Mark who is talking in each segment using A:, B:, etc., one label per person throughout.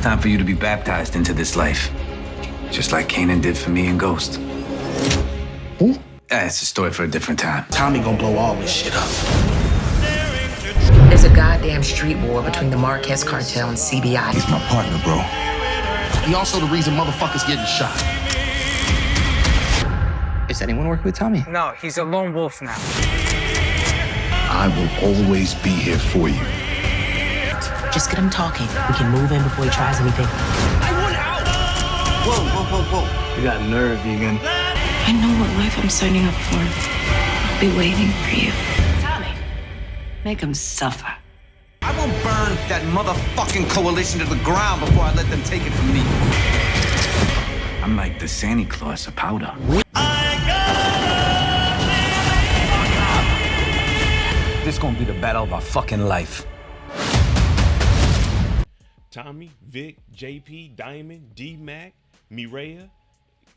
A: time for you to be baptized into this life. Just like Kanan did for me and Ghost.
B: Who?
A: It's a story for a different time.
B: Tommy gonna blow all this shit up.
C: There's a goddamn street war between the Marquez cartel and CBI.
B: He's my partner, bro. He also the reason motherfuckers getting shot.
D: Is anyone working with Tommy?
E: No, he's a lone wolf now.
F: I will always be here for you.
C: Just get him talking. We can move in before he tries anything.
E: I want out!
B: Whoa.
A: You got nerve, Egan.
G: I know what life I'm signing up for. I'll be waiting for you.
C: Tommy, make him suffer.
H: I will burn that motherfucking coalition to the ground before I let them take it from me.
A: I'm like the Santa Claus of powder. This gonna be the battle of our fucking life.
I: Tommy, Vic, JP, Diamond, D-Mac, Mireya,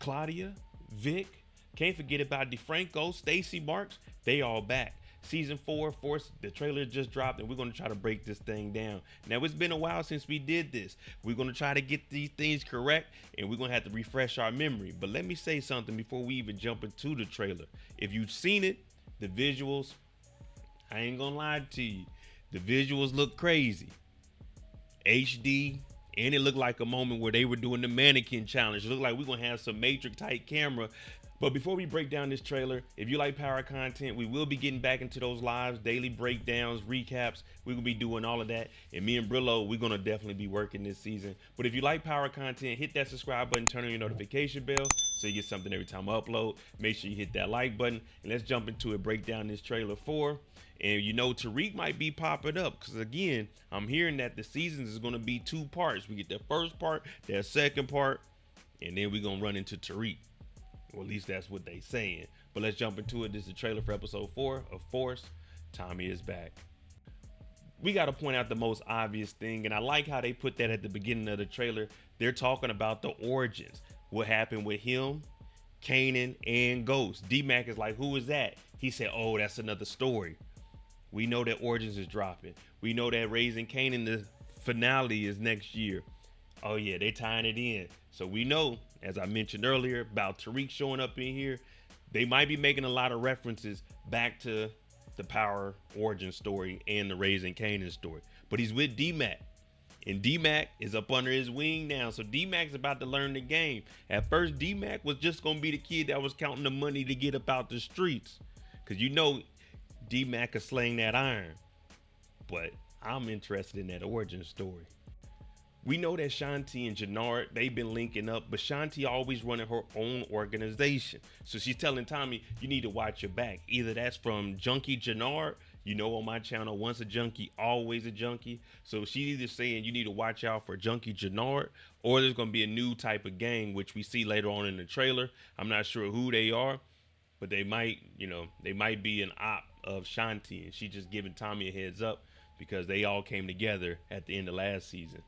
I: Claudia, Vic. Can't forget about DeFranco, Stacy Marks. They all back. Season 4, Force, the trailer just dropped, and we're going to try to break this thing down. Now, it's been a while since we did this. We're going to try to get these things correct, and we're going to have to refresh our memory. But let me say something before we even jump into the trailer. If you've seen it, the visuals, I ain't going to lie to you. The visuals look crazy. HD, and it looked like a moment where they were doing the mannequin challenge. It looked like we're going to have some Matrix type camera. But before we break down this trailer, if you like power content, we will be getting back into those lives, daily breakdowns, recaps. We're going to be doing all of that. And me and Brillo, we're going to definitely be working this season. But if you like power content, hit that subscribe button, turn on your notification bell so you get something every time I upload. Make sure you hit that like button. And let's jump into it, break down this trailer 4. And you know, Tariq might be popping up because, again, I'm hearing that the seasons is going to be 2 parts. We get the first part, that second part, and then we're going to run into Tariq. Or at least that's what they saying. But let's jump into it. This is the trailer for episode 4 of Force. Tommy is back. We got to point out the most obvious thing, and I like how they put that at the beginning of the trailer. They're talking about the origins. What happened with him, Kanan, and Ghost. D-Mac is like, who is that? He said, oh, that's another story. We know that Origins is dropping. We know that Raising Kanan, the finale, is next year. Oh yeah, they tying it in. So we know, as I mentioned earlier, about Tariq showing up in here. They might be making a lot of references back to the Power origin story and the Raising Kanan story. But he's with D-Mac. And D-Mac is up under his wing now. So D-Mac's about to learn the game. At first, D-Mac was just going to be the kid that was counting the money to get up out the streets. Because you know, D-Mac is slaying that iron. But I'm interested in that origin story. We know that Shanti and Jannard, they've been linking up, but Shanti always running her own organization. So she's telling Tommy, you need to watch your back. Either that's from Junkie Jannard, you know, on my channel, once a junkie, always a junkie. So she's either saying you need to watch out for Junkie Jannard, or there's going to be a new type of gang, which we see later on in the trailer. I'm not sure who they are, but they might, you know, they might be an op of Shanti, and she just giving Tommy a heads up because they all came together at the end of last season.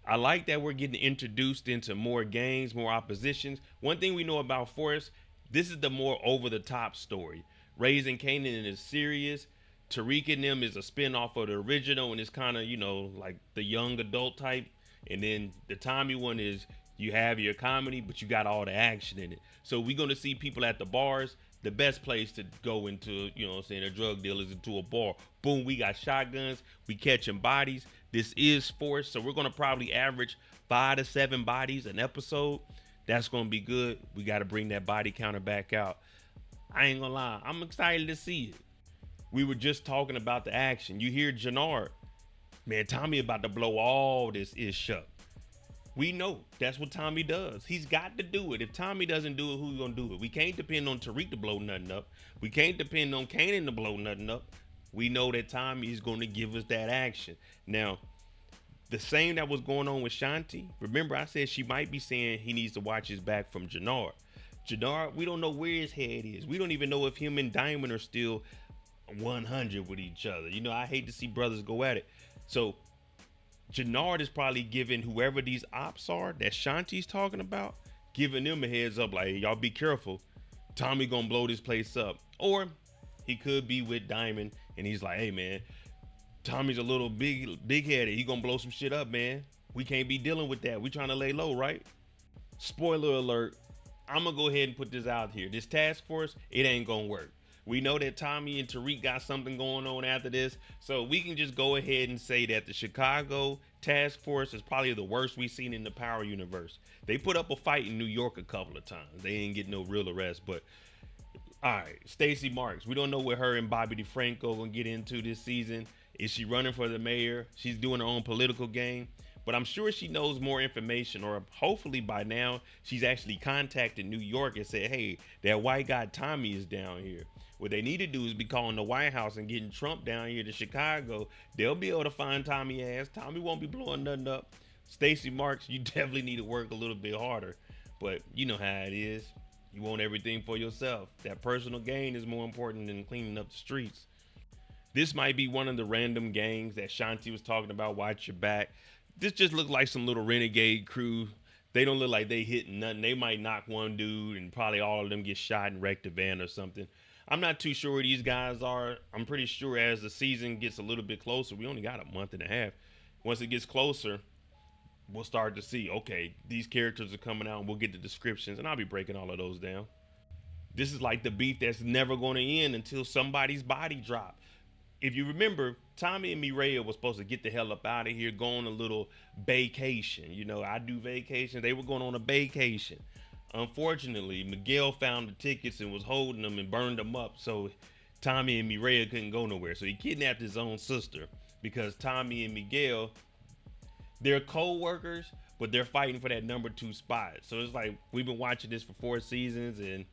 I: I like that we're getting introduced into more gangs, more oppositions. One thing we know about Forrest, this is the more over-the-top story. Raising Kanan is serious. Tariq and them is a spin-off of the original, and it's kind of, you know, like the young adult type. And then the Tommy one is you have your comedy, but you got all the action in it. So we're going to see people at the bars. The best place to go into, you know what I'm saying, a drug deal is into a bar. Boom, we got shotguns. We catching bodies. This is Force, so we're going to probably average 5 to 7 bodies an episode. That's going to be good. We got to bring that body counter back out. I ain't going to lie. I'm excited to see it. We were just talking about the action. You hear Jannard. Man, Tommy about to blow all this ish up. We know that's what Tommy does. He's got to do it. If Tommy doesn't do it, who's going to do it? We can't depend on Tariq to blow nothing up. We can't depend on Kanan to blow nothing up. We know that Tommy is going to give us that action. Now, the same that was going on with Shanti, remember I said she might be saying he needs to watch his back from Jannard. Jannard, we don't know where his head is. We don't even know if him and Diamond are still 100 with each other. You know, I hate to see brothers go at it. So Jannard is probably giving whoever these ops are that Shanti's talking about, giving them a heads up like, hey, y'all be careful. Tommy gonna blow this place up. Or he could be with Diamond and he's like, hey man, Tommy's a little big-headed. He gonna blow some shit up, man. We can't be dealing with that. We trying to lay low, right? Spoiler alert. I'm gonna go ahead and put this out here. This task force, it ain't gonna work. We know that Tommy and Tariq got something going on after this, so we can just go ahead and say that the Chicago task force is probably the worst we've seen in the Power universe. They put up a fight in New York a couple of times. They ain't get no real arrest, but all right, Stacey Marks. We don't know what her and Bobby DeFranco gonna get into this season. Is she running for the mayor? She's doing her own political game. But I'm sure she knows more information, or hopefully by now she's actually contacted New York and said, hey, that white guy Tommy is down here. What they need to do is be calling the White House and getting Trump down here to Chicago. They'll be able to find Tommy ass. Tommy won't be blowing nothing up. Stacey Marks, you definitely need to work a little bit harder. But you know how it is. You want everything for yourself. That personal gain is more important than cleaning up the streets. This might be one of the random gangs that Shanti was talking about. Watch your back. This just looks like some little renegade crew. They don't look like they hitting nothing. They might knock one dude and probably all of them get shot and wreck the van or something. I'm not too sure where these guys are. I'm pretty sure as the season gets a little bit closer, we only got a month and a half. Once it gets closer, we'll start to see, okay, these characters are coming out and we'll get the descriptions, and I'll be breaking all of those down. This is like the beef that's never going to end until somebody's body drop. If you remember, Tommy and Mireya was supposed to get the hell up out of here, go on a little vacation. You know, I do vacation. They were going on a vacation. Unfortunately, Miguel found the tickets and was holding them and burned them up. So Tommy and Mireya couldn't go nowhere. So he kidnapped his own sister because Tommy and Miguel, they're co-workers, but they're fighting for that number 2 spot. So it's like we've been watching this for 4 seasons and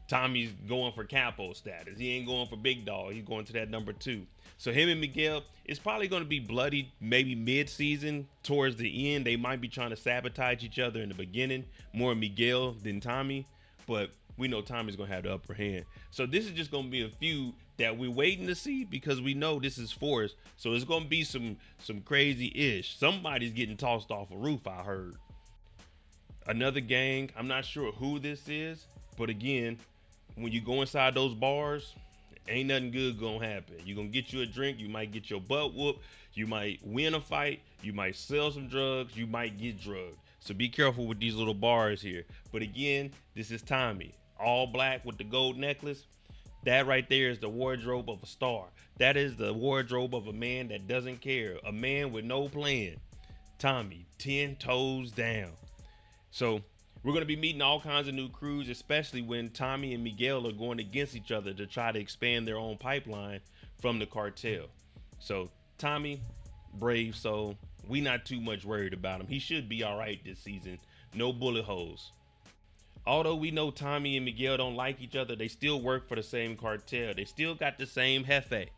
I: Tommy's going for capo status. He ain't going for big dog. He's going to that number 2. So him and Miguel, it's probably going to be bloody maybe mid-season. Towards the end, they might be trying to sabotage each other in the beginning. More Miguel than Tommy. But we know Tommy's going to have the upper hand. So this is just going to be a feud that we're waiting to see because we know this is forced. So it's going to be some crazy-ish. Somebody's getting tossed off a roof, I heard. Another gang, I'm not sure who this is. But again, when you go inside those bars, ain't nothing good gonna happen. You're gonna get you a drink, you might get your butt whooped, you might win a fight, you might sell some drugs, you might get drugged. So be careful with these little bars here. But again, this is Tommy, all black with the gold necklace. That right there is the wardrobe of a star. That is the wardrobe of a man that doesn't care, a man with no plan. Tommy, 10 toes down. So we're going to be meeting all kinds of new crews, especially when Tommy and Miguel are going against each other to try to expand their own pipeline from the cartel. So Tommy, brave soul, we not too much worried about him. He should be all right this season. No bullet holes. Although we know Tommy and Miguel don't like each other, they still work for the same cartel. They still got the same jefe.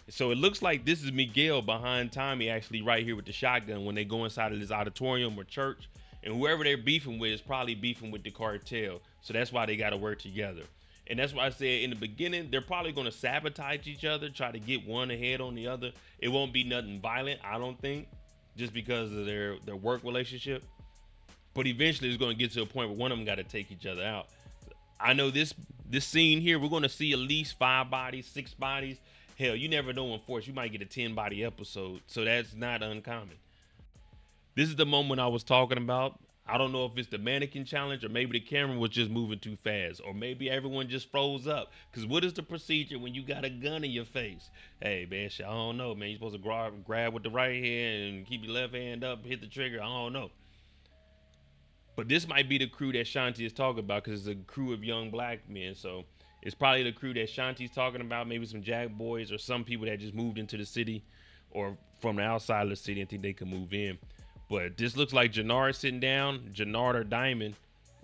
I: So it looks like this is Miguel behind Tommy actually right here with the shotgun when they go inside of this auditorium or church. And whoever they're beefing with is probably beefing with the cartel. So that's why they got to work together. And that's why I said in the beginning, they're probably going to sabotage each other, try to get one ahead on the other. It won't be nothing violent, I don't think, just because of their work relationship. But eventually it's going to get to a point where one of them got to take each other out. I know this scene here, we're going to see at least 5 bodies, 6 bodies. Hell, you never know in Force. You might get a 10-body episode. So that's not uncommon. This is the moment I was talking about. I don't know if it's the mannequin challenge or maybe the camera was just moving too fast or maybe everyone just froze up. Because what is the procedure when you got a gun in your face? Hey, man, I don't know, man. You're supposed to grab with the right hand and keep your left hand up, hit the trigger. I don't know. But this might be the crew that Shanti is talking about because it's a crew of young black men. So it's probably the crew that Shanti's talking about, maybe some Jack boys or some people that just moved into the city or from the outside of the city and think they can move in. But this looks like Jannard sitting down, Jannard or Diamond,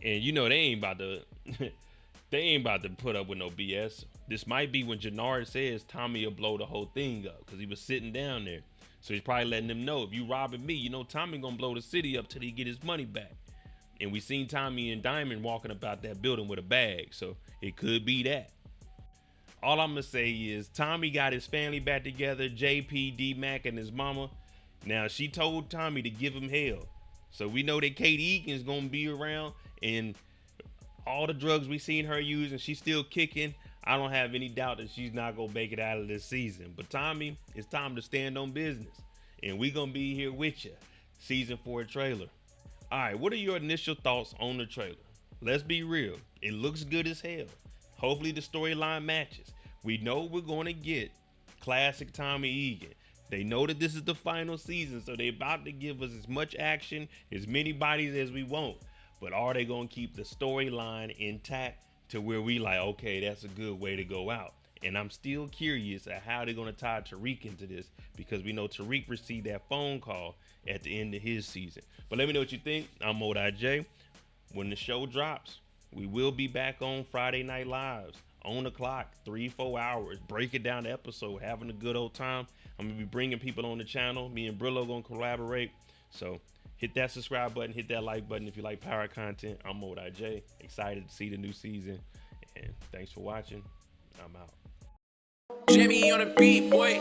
I: and you know they ain't about to put up with no BS. This might be when Jannard says Tommy will blow the whole thing up because he was sitting down there. So he's probably letting them know if you robbing me, you know Tommy gonna blow the city up till he get his money back. And we seen Tommy and Diamond walking about that building with a bag, so it could be that. All I'm gonna say is Tommy got his family back together, JP, D-Mac, and his mama. Now, she told Tommy to give him hell. So we know that Kate Egan's going to be around. And all the drugs we seen her use and she's still kicking, I don't have any doubt that she's not going to make it out of this season. But Tommy, it's time to stand on business. And we going to be here with you. season 4 trailer. All right, what are your initial thoughts on the trailer? Let's be real. It looks good as hell. Hopefully the storyline matches. We know we're going to get classic Tommy Egan. They know that this is the final season, so they're about to give us as much action, as many bodies as we want. But are they going to keep the storyline intact to where we like, okay, that's a good way to go out? And I'm still curious at how they're going to tie Tariq into this, because we know Tariq received that phone call at the end of his season. But let me know what you think. I'm Modi J. When the show drops, we will be back on Friday Night Lives on the clock, 3-4 hours, breaking down the episode, having a good old time. I'm going to be bringing people on the channel. Me and Brillo going to collaborate. So hit that subscribe button, hit that like button if you like power content. I'm Modi J. Excited to see the new season. And thanks for watching. I'm out.
E: Jimmy on the beat, boy.